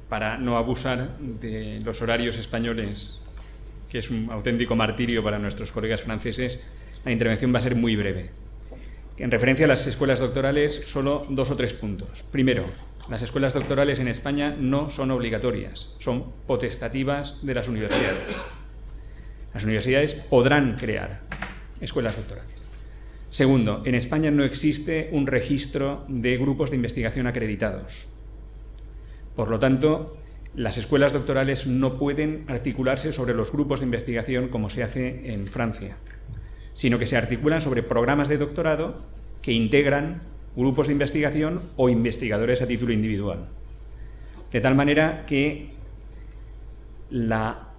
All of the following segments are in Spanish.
para no abusar de los horarios españoles, que es un auténtico martirio para nuestros colegas franceses, la intervención va a ser muy breve. En referencia a las escuelas doctorales, solo 2 o 3 puntos. Primero, las escuelas doctorales en España no son obligatorias, son potestativas de las universidades. Las universidades podrán crear escuelas doctorales. Segundo, en España no existe un registro de grupos de investigación acreditados. Por lo tanto, las escuelas doctorales no pueden articularse sobre los grupos de investigación como se hace en Francia, sino que se articulan sobre programas de doctorado que integran grupos de investigación o investigadores a título individual. De tal manera que la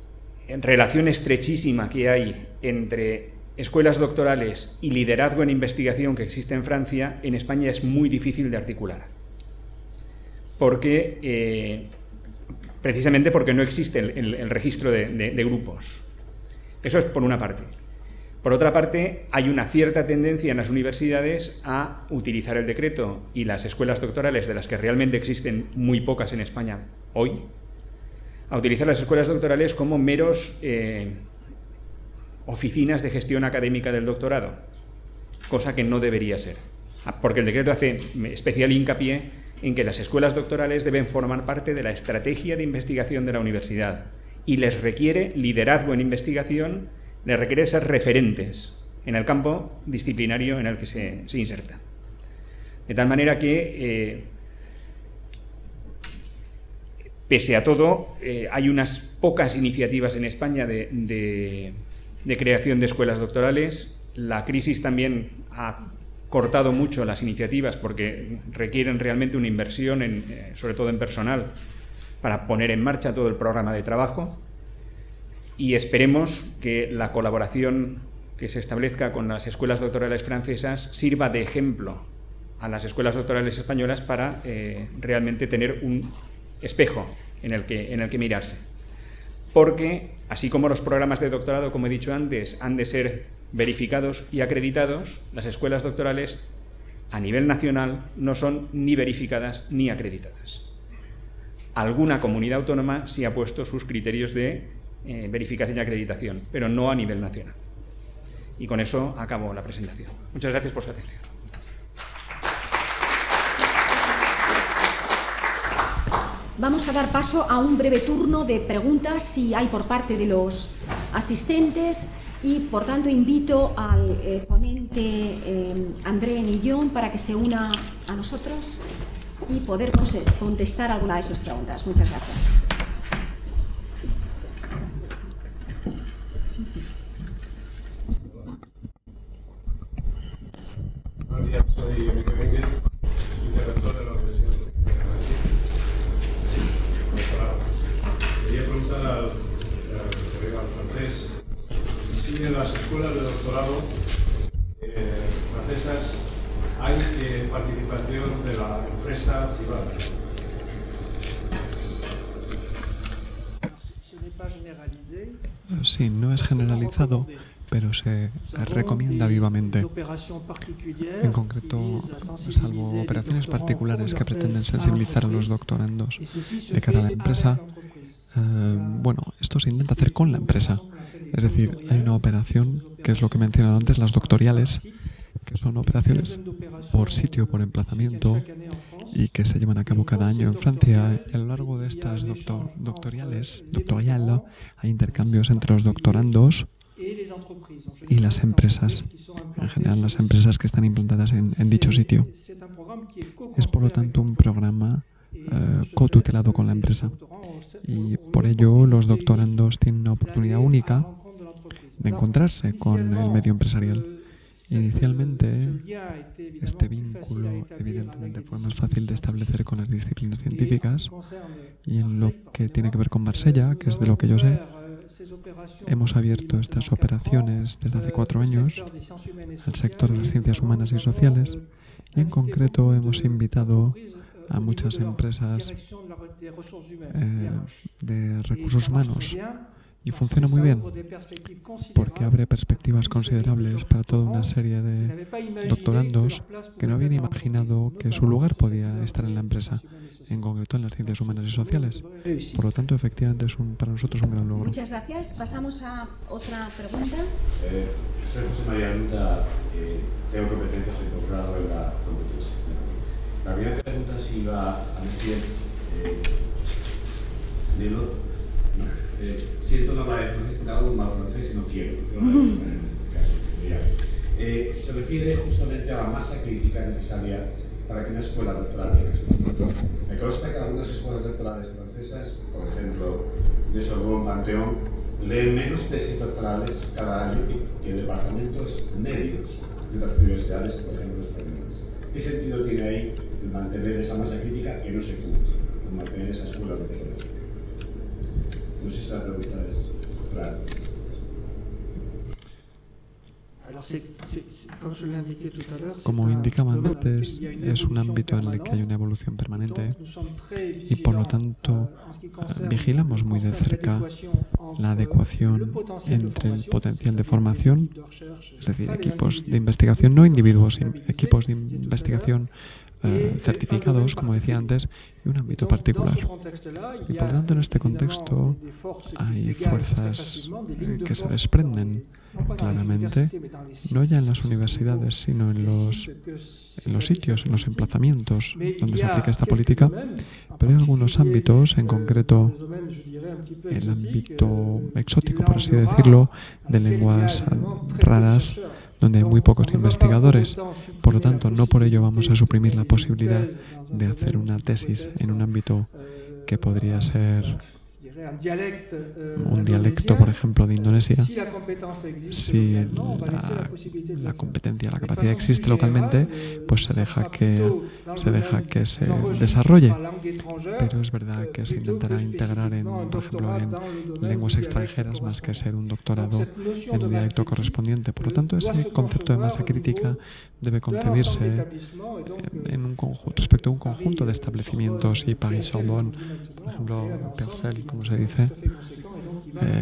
relación estrechísima que hay entre escuelas doctorales y liderazgo en investigación que existe en Francia, en España es muy difícil de articular. Precisamente porque no existe el registro de grupos. Eso es por una parte. Por otra parte, hay una cierta tendencia en las universidades a utilizar el decreto y las escuelas doctorales, de las que realmente existen muy pocas en España hoy, a utilizar las escuelas doctorales como meros oficinas de gestión académica del doctorado, cosa que no debería ser, porque el decreto hace especial hincapié en que las escuelas doctorales deben formar parte de la estrategia de investigación de la universidad y les requiere liderazgo en investigación, les requiere ser referentes en el campo disciplinario en el que se inserta. De tal manera que, pese a todo, hay unas pocas iniciativas en España de creación de escuelas doctorales. La crisis también ha cortado mucho las iniciativas porque requieren realmente una inversión, sobre todo en personal, para poner en marcha todo el programa de trabajo. Y esperemos que la colaboración que se establezca con las escuelas doctorales francesas sirva de ejemplo a las escuelas doctorales españolas para realmente tener un espejo en el que mirarse. Porque, así como los programas de doctorado, como he dicho antes, han de ser verificados y acreditados, las escuelas doctorales a nivel nacional no son ni verificadas ni acreditadas. Alguna comunidad autónoma sí ha puesto sus criterios de verificación y acreditación, pero no a nivel nacional. Y con eso acabo la presentación. Muchas gracias por su atención. Vamos a dar paso a un breve turno de preguntas, si hay por parte de los asistentes, y por tanto invito al ponente André Nillón para que se una a nosotros y poder contestar alguna de sus preguntas. Muchas gracias. Sí, sí. Buenos días, soy Enrique Méndez, vicerrector de la Universidad de Doctorado. Quería preguntar al colega francés si en las escuelas de doctorado francesas hay participación de la empresa privada. Sí, no es generalizado, pero se recomienda vivamente. En concreto, salvo operaciones particulares que pretenden sensibilizar a los doctorandos de cara a la empresa, bueno, esto se intenta hacer con la empresa. Es decir, hay una operación, que es lo que he mencionado antes, las doctoriales, que son operaciones por sitio, por emplazamiento, y que se llevan a cabo cada año en Francia. Y a lo largo de estas doctoriales, hay intercambios entre los doctorandos y las empresas, en general las empresas que están implantadas en dicho sitio. Es por lo tanto un programa cotutelado con la empresa, y por ello los doctorandos tienen una oportunidad única de encontrarse con el medio empresarial. Inicialmente, este vínculo evidentemente fue más fácil de establecer con las disciplinas científicas, y en lo que tiene que ver con Marsella, que es de lo que yo sé, hemos abierto estas operaciones desde hace 4 años al sector de las ciencias humanas y sociales, y en concreto hemos invitado a muchas empresas de recursos humanos Y funciona muy bien, porque abre perspectivas considerables para toda una serie de doctorandos que no habían imaginado que su lugar podía estar en la empresa, en concreto en las ciencias humanas y sociales. Por lo tanto, efectivamente, es para nosotros un gran logro. Muchas gracias. Pasamos a otra pregunta. Soy José María Luta, tengo competencias de doctorado en la competencia. La primera pregunta es si va a decir siento no hablar francés porque hablo mal francés y no quiero, en este caso. Se refiere justamente a la masa crítica necesaria para que una escuela doctoral tenga éxito. Me consta que algunas escuelas doctorales francesas, por ejemplo, de Sorbonne, Panteón, leen menos tesis doctorales cada año que departamentos medios de otras universidades, por ejemplo, españolas. ¿Qué sentido tiene ahí el mantener esa masa crítica que no se cumple, el mantener esa escuela doctoral? No sé si la pregunta es clara. Como indicaba antes, es un ámbito en el que hay una evolución permanente y, por lo tanto, vigilamos muy de cerca la adecuación entre el potencial de formación, es decir, equipos de investigación, no individuos, equipos de investigación certificados, como decía antes, y un ámbito particular. Y por lo tanto, en este contexto hay fuerzas que se desprenden claramente, no ya en las universidades, sino en los sitios, en los emplazamientos donde se aplica esta política, pero hay algunos ámbitos, en concreto el ámbito exótico, por así decirlo, de lenguas raras, donde hay muy pocos investigadores. Por lo tanto, no por ello vamos a suprimir la posibilidad de hacer una tesis en un ámbito que podría ser un dialecto, por ejemplo, de Indonesia. Si la competencia, la capacidad existe localmente, pues se deja que se desarrolle. Pero es verdad que se intentará integrar, por ejemplo, en lenguas extranjeras más que ser un doctorado en el dialecto correspondiente. Por lo tanto, ese concepto de masa crítica debe concebirse en un conjunto, respecto a un conjunto de establecimientos, y Paris-Sorbonne, por ejemplo, Percel, como se dice,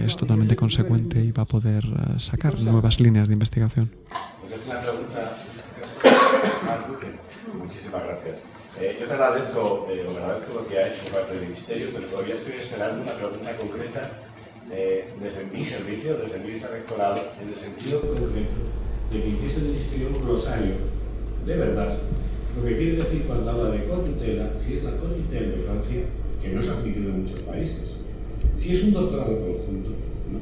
es totalmente consecuente y va a poder sacar nuevas líneas de investigación. Pues es una pregunta. Muchísimas gracias. Yo te agradezco lo que ha hecho por parte del Ministerio, pero todavía estoy esperando una pregunta concreta desde mi servicio, desde mi vicerrectorado, en el sentido concreto de que hiciese el Ministerio un glosario de verdad. Lo que quiere decir cuando habla de cotutela, si es la cotutela de Francia, que no se ha admitido en muchos países, si es un doctorado conjunto, ¿no?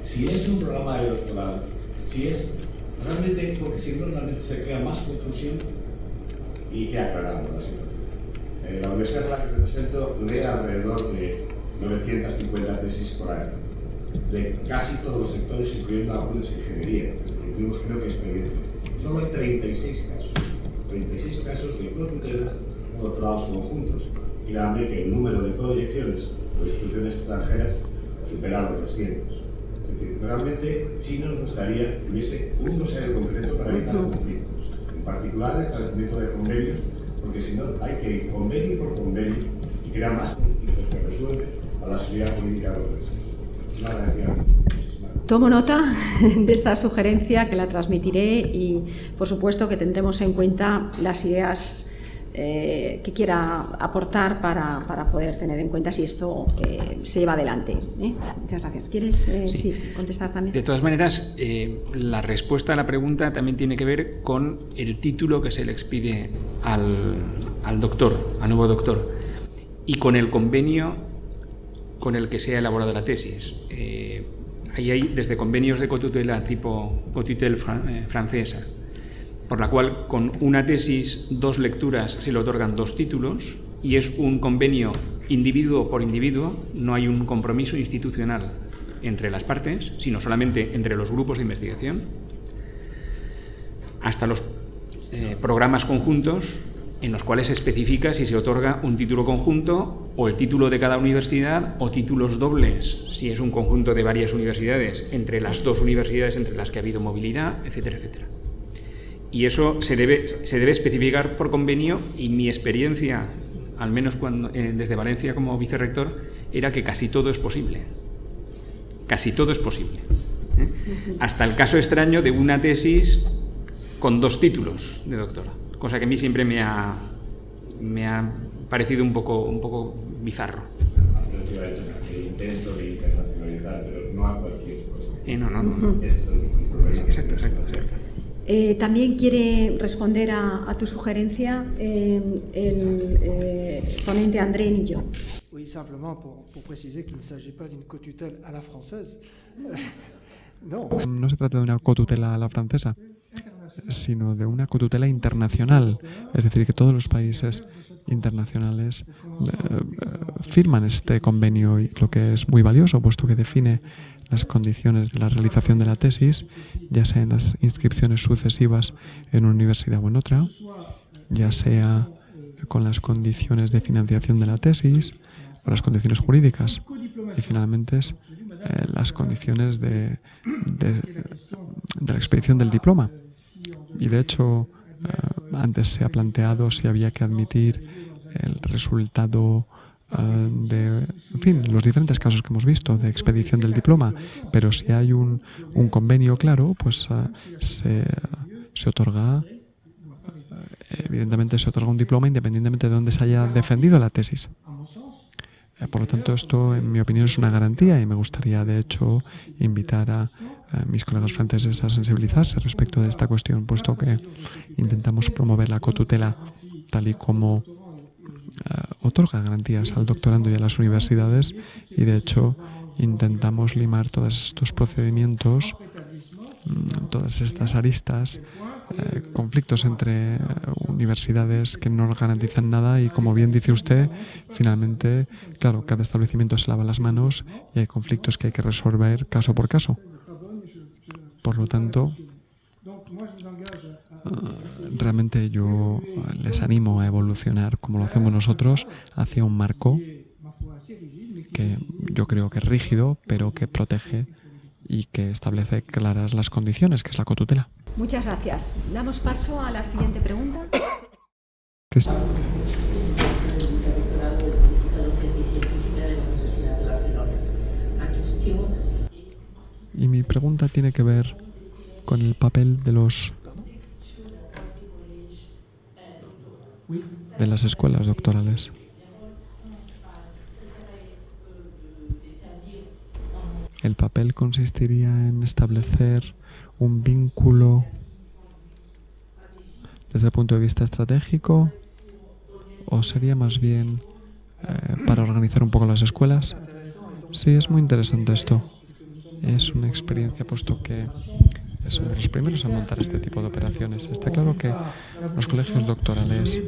Si es un programa de doctorado, si es realmente, porque si no realmente se crea más confusión y que aclaramos la situación. La universidad a la que represento lee alrededor de 950 tesis por año, de casi todos los sectores, incluyendo algunas ingenierías, incluimos creo que experiencia. Solo hay 36 casos de cotutelas o doctorados conjuntos. Y realmente el número de coediciones o instituciones extranjeras supera los 200. Es decir, realmente sí nos gustaría que hubiese un glosario concreto para evitar conflictos. En particular, el establecimiento de convenios, porque si no hay que ir convenio por convenio y crear más conflictos que resuelven a la seguridad política de los países. Muchas gracias. Tomo nota de esta sugerencia, que la transmitiré, y por supuesto que tendremos en cuenta las ideas que quiera aportar para poder tener en cuenta si esto se lleva adelante. Muchas gracias. ¿Quieres sí, contestar también? De todas maneras, la respuesta a la pregunta también tiene que ver con el título que se le expide al doctor, al nuevo doctor, y con el convenio con el que se ha elaborado la tesis. Ahí hay desde convenios de cotutela tipo cotutelle francesa, por la cual con una tesis, 2 lecturas, se le otorgan 2 títulos, y es un convenio individuo por individuo, no hay un compromiso institucional entre las partes, sino solamente entre los grupos de investigación, hasta los programas conjuntos, en los cuales se especifica si se otorga un título conjunto o el título de cada universidad, o títulos dobles, si es un conjunto de varias universidades, entre las 2 universidades entre las que ha habido movilidad, etcétera, etcétera. Y eso se debe especificar por convenio, y mi experiencia, al menos desde Valencia como vicerrector, era que casi todo es posible. Casi todo es posible. Hasta el caso extraño de una tesis con 2 títulos de doctora, cosa que a mí siempre me ha parecido un poco bizarro. Intento de internacionalizar, pero no a cualquier cosa. No. Ese es el problema. Exacto. También quiere responder a tu sugerencia el ponente André Nillo. Oui, simplement pour préciser qu'il ne s'agit pas d'une cotutelle à la française. No se trata de una cotutela a la francesa, sino de una cotutela internacional. Es decir, que todos los países internacionales firman este convenio, y lo que es muy valioso, puesto que define las condiciones de la realización de la tesis, ya sea en las inscripciones sucesivas en una universidad o en otra, ya sea con las condiciones de financiación de la tesis o las condiciones jurídicas, y finalmente es las condiciones de la expedición del diploma. Y de hecho, antes se ha planteado si había que admitir el resultado de, en fin, los diferentes casos que hemos visto de expedición del diploma, pero si hay un convenio claro, pues se otorga, evidentemente se otorga un diploma independientemente de dónde se haya defendido la tesis. Por lo tanto, esto, en mi opinión, es una garantía, y me gustaría, de hecho, invitar a mis colegas franceses a sensibilizarse respecto de esta cuestión, puesto que intentamos promover la cotutela tal y como otorga garantías al doctorando y a las universidades, y de hecho intentamos limar todos estos procedimientos, todas estas aristas, conflictos entre universidades que no garantizan nada, y como bien dice usted, finalmente, claro, cada establecimiento se lava las manos y hay conflictos que hay que resolver caso por caso. Por lo tanto, realmente yo les animo a evolucionar, como lo hacemos nosotros, hacia un marco que yo creo que es rígido, pero que protege y que establece claras las condiciones, que es la cotutela. Muchas gracias. Damos paso a la siguiente pregunta. Y mi pregunta tiene que ver con el papel de las escuelas doctorales. El papel consistiría en establecer un vínculo desde el punto de vista estratégico, o sería más bien para organizar un poco las escuelas. Sí, es muy interesante esto. Es una experiencia, puesto que somos los primeros en montar este tipo de operaciones. Está claro que los colegios doctorales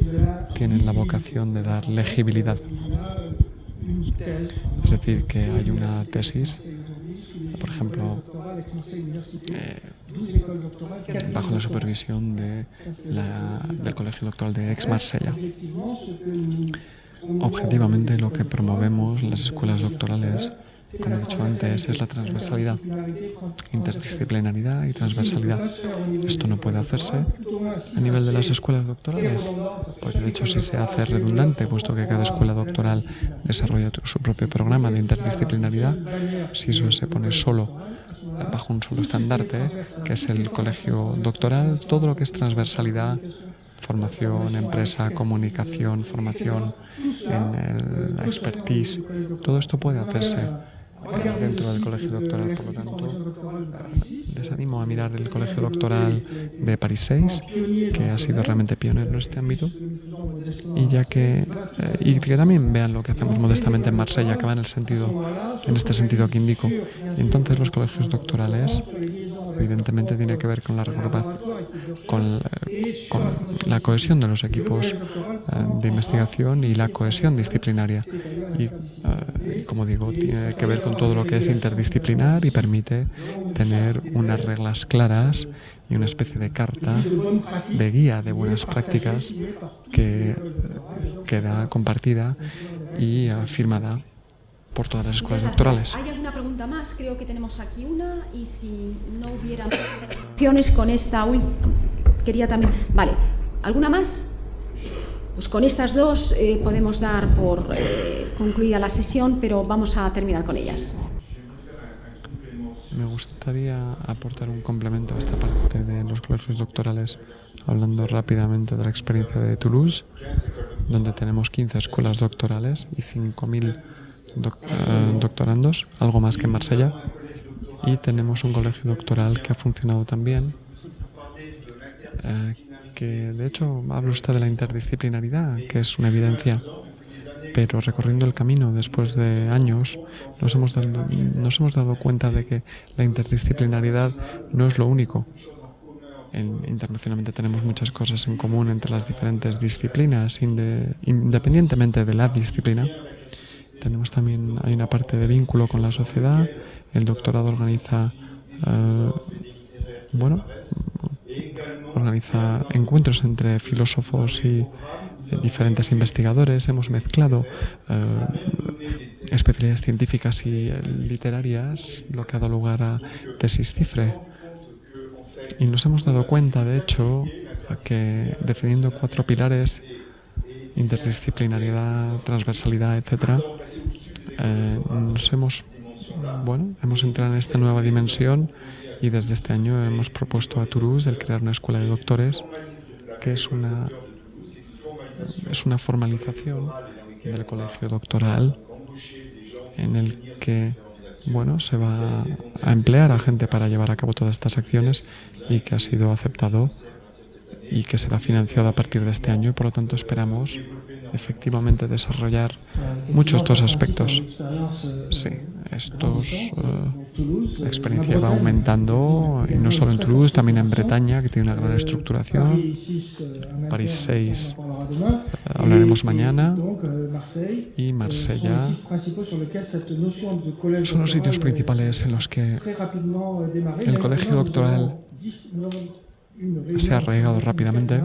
tienen la vocación de dar legibilidad. Es decir, que hay una tesis, por ejemplo, bajo la supervisión del Colegio Doctoral de Aix-Marsella. Objetivamente, lo que promovemos las escuelas doctorales, como he dicho antes, es la transversalidad, interdisciplinaridad y transversalidad. Esto no puede hacerse a nivel de las escuelas doctorales, porque de hecho si se hace redundante, puesto que cada escuela doctoral desarrolla su propio programa de interdisciplinaridad. Si eso se pone solo bajo un solo estandarte, que es el colegio doctoral, todo lo que es transversalidad, formación, empresa, comunicación, formación en la expertise, todo esto puede hacerse dentro del colegio doctoral. Por lo tanto, les animo a mirar el colegio doctoral de París 6, que ha sido realmente pionero en este ámbito, y que también vean lo que hacemos modestamente en Marsella, que va en este sentido que indico. Y entonces los colegios doctorales, evidentemente, tiene que ver con la con la cohesión de los equipos de investigación y la cohesión disciplinaria. Y como digo, tiene que ver con todo lo que es interdisciplinar y permite tener unas reglas claras y una especie de carta de guía de buenas prácticas que queda compartida y firmada por todas las escuelas doctorales. ¿Hay alguna pregunta más? Creo que tenemos aquí una, y si no hubiera opciones con esta quería también... Vale, ¿alguna más? Pues con estas dos podemos dar por concluida la sesión, pero vamos a terminar con ellas. gustaría aportar un complemento a esta parte de los colegios doctorales, hablando rápidamente de la experiencia de Toulouse, donde tenemos 15 escuelas doctorales y 5.000 doctorandos, algo más que en Marsella, y tenemos un colegio doctoral que ha funcionado también, que de hecho habla usted de la interdisciplinaridad, que es una evidencia, pero recorriendo el camino después de años nos hemos dado cuenta de que la interdisciplinaridad no es lo único. Internacionalmente tenemos muchas cosas en común entre las diferentes disciplinas, independientemente de la disciplina. Hay una parte de vínculo con la sociedad. El doctorado organiza encuentros entre filósofos y diferentes investigadores. Hemos mezclado especialidades científicas y literarias, lo que ha dado lugar a tesis cifre. Y nos hemos dado cuenta, de hecho, que definiendo 4 pilares, interdisciplinariedad, transversalidad, etcétera, hemos entrado en esta nueva dimensión, y desde este año hemos propuesto a Toulouse el crear una escuela de doctores, que es una formalización del colegio doctoral en el que se va a emplear a gente para llevar a cabo todas estas acciones, y que ha sido aceptado y que será financiado a partir de este año, y por lo tanto esperamos efectivamente desarrollar muchos estos aspectos. Sí, la experiencia va aumentando, y no solo en Toulouse, también en Bretaña, que tiene una gran estructuración. París 6 hablaremos mañana, y Marsella son los sitios principales en los que el colegio doctoral se ha arraigado rápidamente.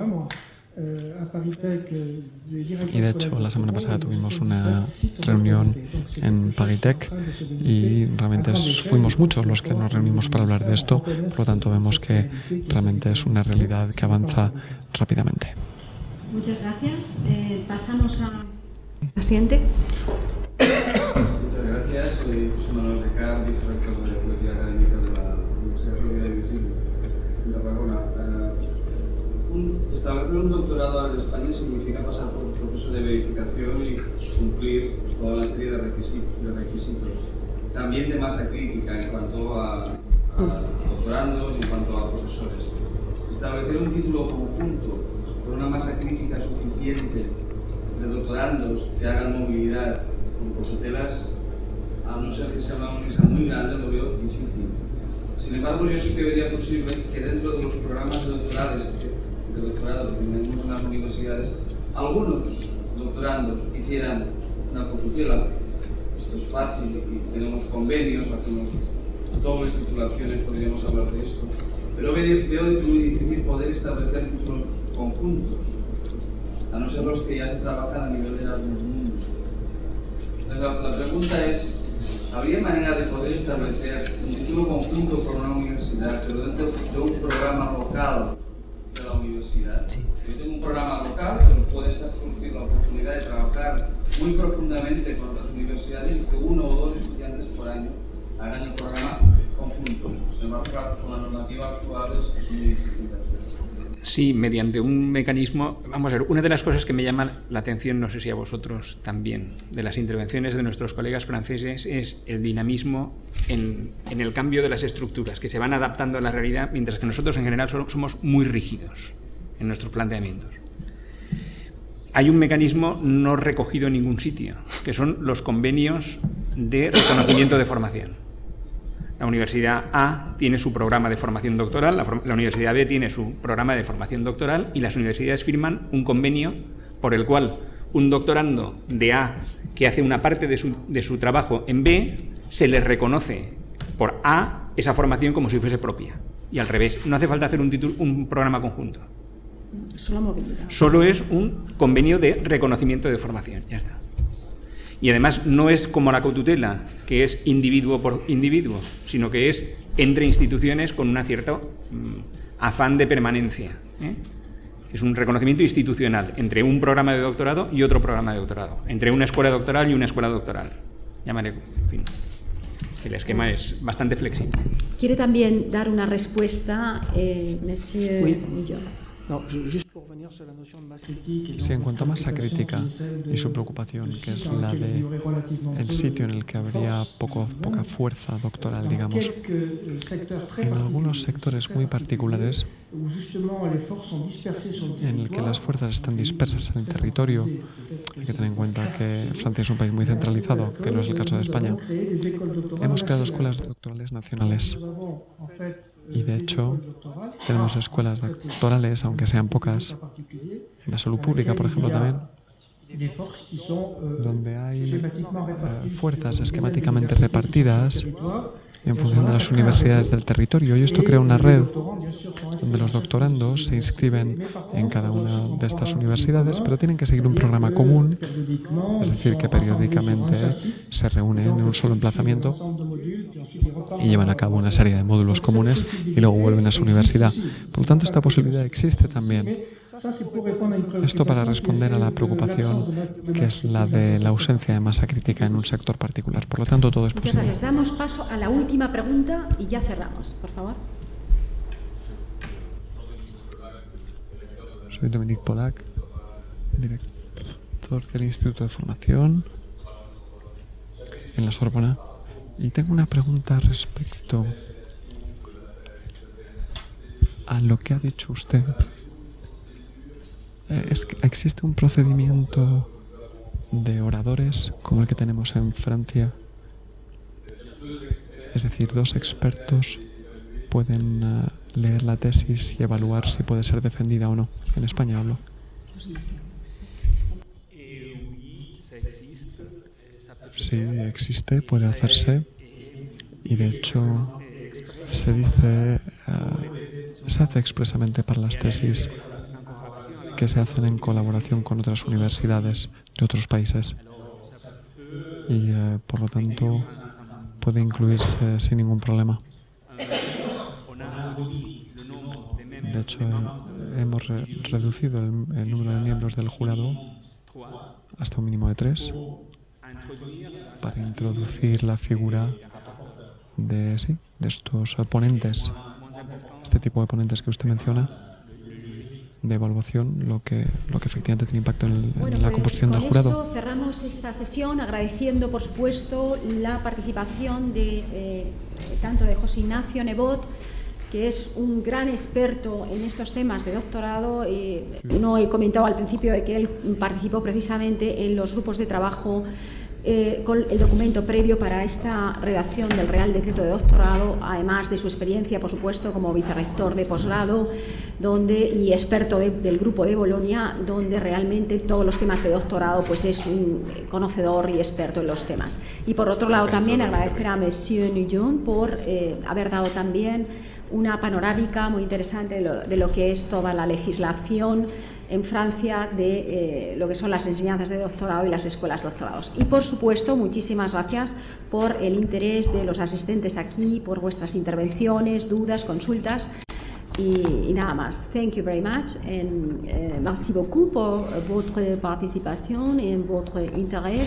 Y de hecho la semana pasada tuvimos una reunión en Pagitech, y realmente fuimos muchos los que nos reunimos para hablar de esto. Por lo tanto, vemos que realmente es una realidad que avanza rápidamente. Muchas gracias. Pasamos a la siguiente. Muchas gracias. Soy José Manuel Ricard, director de la Política Académica de la Universidad Rovira i Virgili de Tarragona. Establecer un doctorado en España significa pasar por un proceso de verificación y cumplir toda una serie de requisitos. También de masa crítica en cuanto a doctorandos y en cuanto a profesores. Establecer un título conjunto con una masa crítica suficiente de doctorandos que hagan movilidad con posotelas, a no ser que sea una universidad muy grande, lo veo difícil. Sin embargo, yo sí que vería posible que dentro de los programas de doctorado que tenemos en las universidades, algunos doctorandos hicieran una cotutela. Esto es fácil y tenemos convenios, hacemos dobles titulaciones, podríamos hablar de esto. Pero veo muy difícil poder establecer títulos conjuntos, a no ser los que ya se trabajan a nivel de Erasmus Mundus. La pregunta es, ¿habría manera de poder establecer un título conjunto por una universidad, pero dentro de un programa local de la universidad? Yo tengo un programa local, pero puede surgir la oportunidad de trabajar muy profundamente con otras universidades y que 1 o 2 estudiantes por año hagan el programa conjunto. Sin embargo, con la normativa actual es muy difícil de hacer. Sí, mediante un mecanismo. Vamos a ver, una de las cosas que me llama la atención, no sé si a vosotros también, de las intervenciones de nuestros colegas franceses, es el dinamismo en el cambio de las estructuras, que se van adaptando a la realidad, mientras que nosotros en general somos muy rígidos en nuestros planteamientos. Hay un mecanismo no recogido en ningún sitio, que son los convenios de reconocimiento de formación. La Universidad A tiene su programa de formación doctoral, la Universidad B tiene su programa de formación doctoral, y las universidades firman un convenio por el cual un doctorando de A que hace una parte de su trabajo en B, se le reconoce por A esa formación como si fuese propia. Y al revés, no hace falta hacer un programa conjunto. Solo movilidad. Solo es un convenio de reconocimiento de formación, ya está. Y además no es como la cotutela, que es individuo por individuo, sino que es entre instituciones con un cierto afán de permanencia. Es un reconocimiento institucional entre un programa de doctorado y otro programa de doctorado, entre una escuela doctoral y una escuela doctoral. Llámale, en fin. El esquema es bastante flexible. ¿Quiere también dar una respuesta, Monsieur Nillon? Sí, en cuanto a masa crítica y su preocupación, que es la de el sitio en el que habría poca fuerza doctoral, digamos, en algunos sectores muy particulares en el que las fuerzas están dispersas en el territorio. Hay que tener en cuenta que Francia es un país muy centralizado, que no es el caso de España. Hemos creado escuelas doctorales nacionales. Y de hecho, tenemos escuelas doctorales, aunque sean pocas, en la salud pública, por ejemplo, también, donde hay fuerzas esquemáticamente repartidas en función de las universidades del territorio. Y esto crea una red donde los doctorandos se inscriben en cada una de estas universidades, pero tienen que seguir un programa común, es decir, que periódicamente se reúnen en un solo emplazamiento y llevan a cabo una serie de módulos comunes y luego vuelven a su universidad. Por lo tanto, esta posibilidad existe también. Esto para responder a la preocupación que es la de la ausencia de masa crítica en un sector particular. Por lo tanto, todo es posible. Muchas gracias. Damos paso a la última pregunta y ya cerramos, por favor. Soy Dominique Polac, director del Instituto de Formación en la Sorbona, y tengo una pregunta respecto a lo que ha dicho usted. ¿Existe un procedimiento de oradores como el que tenemos en Francia? Es decir, dos expertos pueden leer la tesis y evaluar si puede ser defendida o no. En España hablo. Sí, existe, puede hacerse, y de hecho se hace expresamente para las tesis que se hacen en colaboración con otras universidades de otros países, y por lo tanto puede incluirse sin ningún problema. De hecho, hemos reducido el número de miembros del jurado hasta un mínimo de 3 para introducir la figura de estos ponentes, este tipo de ponentes que usted menciona, de evaluación, lo que efectivamente tiene impacto en la composición del jurado. Con esto cerramos esta sesión agradeciendo, por supuesto, la participación de tanto de José Ignacio Nebot, que es un gran experto en estos temas de doctorado. No he comentado al principio de que él participó precisamente en los grupos de trabajo con el documento previo para esta redacción del Real Decreto de Doctorado, además de su experiencia, por supuesto, como vicerrector de posgrado y experto del Grupo de Bolonia, donde realmente todos los temas de doctorado pues es un conocedor y experto en los temas. Y por otro lado también agradecer a Monsieur Nillon por haber dado también una panorámica muy interesante de lo que es toda la legislación en Francia de lo que son las enseñanzas de doctorado y las escuelas de doctorados. Y por supuesto, muchísimas gracias por el interés de los asistentes aquí, por vuestras intervenciones, dudas, consultas y nada más. Thank you very much and merci beaucoup pour votre participation et votre intérêt.